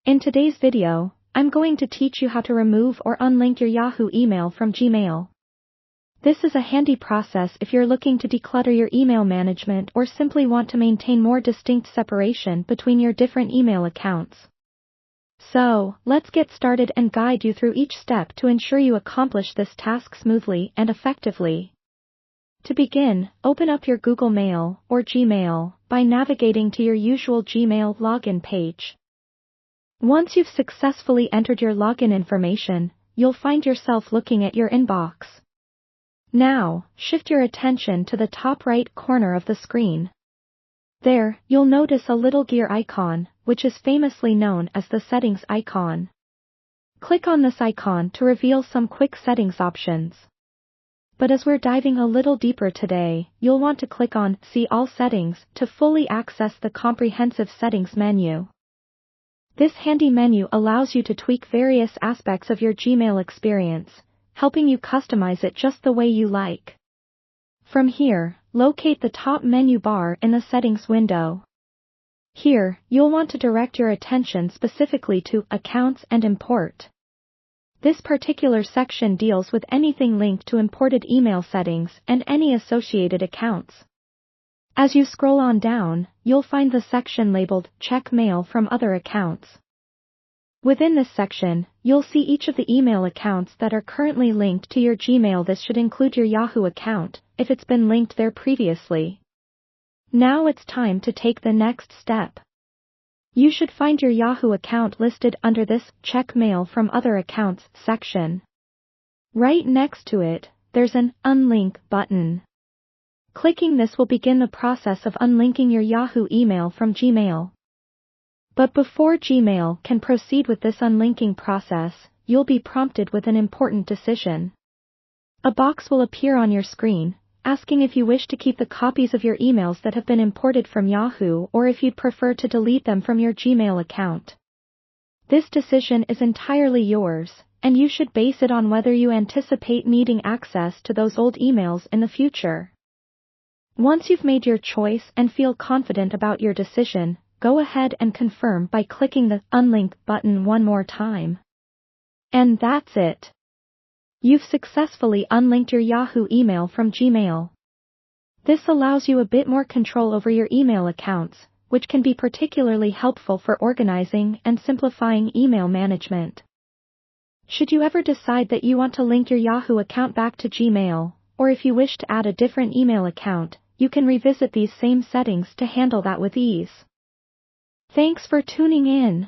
In today's video, I'm going to teach you how to remove or unlink your Yahoo email from Gmail. This is a handy process if you're looking to declutter your email management or simply want to maintain more distinct separation between your different email accounts. So, let's get started and guide you through each step to ensure you accomplish this task smoothly and effectively. To begin, open up your Google Mail or Gmail by navigating to your usual Gmail login page. Once you've successfully entered your login information, you'll find yourself looking at your inbox. Now, shift your attention to the top right corner of the screen. There, you'll notice a little gear icon, which is famously known as the settings icon. Click on this icon to reveal some quick settings options. But as we're diving a little deeper today, you'll want to click on See All Settings to fully access the comprehensive settings menu. This handy menu allows you to tweak various aspects of your Gmail experience, helping you customize it just the way you like. From here, locate the top menu bar in the settings window. Here, you'll want to direct your attention specifically to Accounts and Import. This particular section deals with anything linked to imported email settings and any associated accounts. As you scroll on down, you'll find the section labeled Check Mail from Other Accounts. Within this section, you'll see each of the email accounts that are currently linked to your Gmail. This should include your Yahoo account, if it's been linked there previously. Now it's time to take the next step. You should find your Yahoo account listed under this Check Mail from Other Accounts section. Right next to it, there's an Unlink button. Clicking this will begin the process of unlinking your Yahoo email from Gmail. But before Gmail can proceed with this unlinking process, you'll be prompted with an important decision. A box will appear on your screen, asking if you wish to keep the copies of your emails that have been imported from Yahoo or if you'd prefer to delete them from your Gmail account. This decision is entirely yours, and you should base it on whether you anticipate needing access to those old emails in the future. Once you've made your choice and feel confident about your decision, go ahead and confirm by clicking the Unlink button one more time. And that's it. You've successfully unlinked your Yahoo email from Gmail. This allows you a bit more control over your email accounts, which can be particularly helpful for organizing and simplifying email management. Should you ever decide that you want to link your Yahoo account back to Gmail, or if you wish to add a different email account, you can revisit these same settings to handle that with ease. Thanks for tuning in.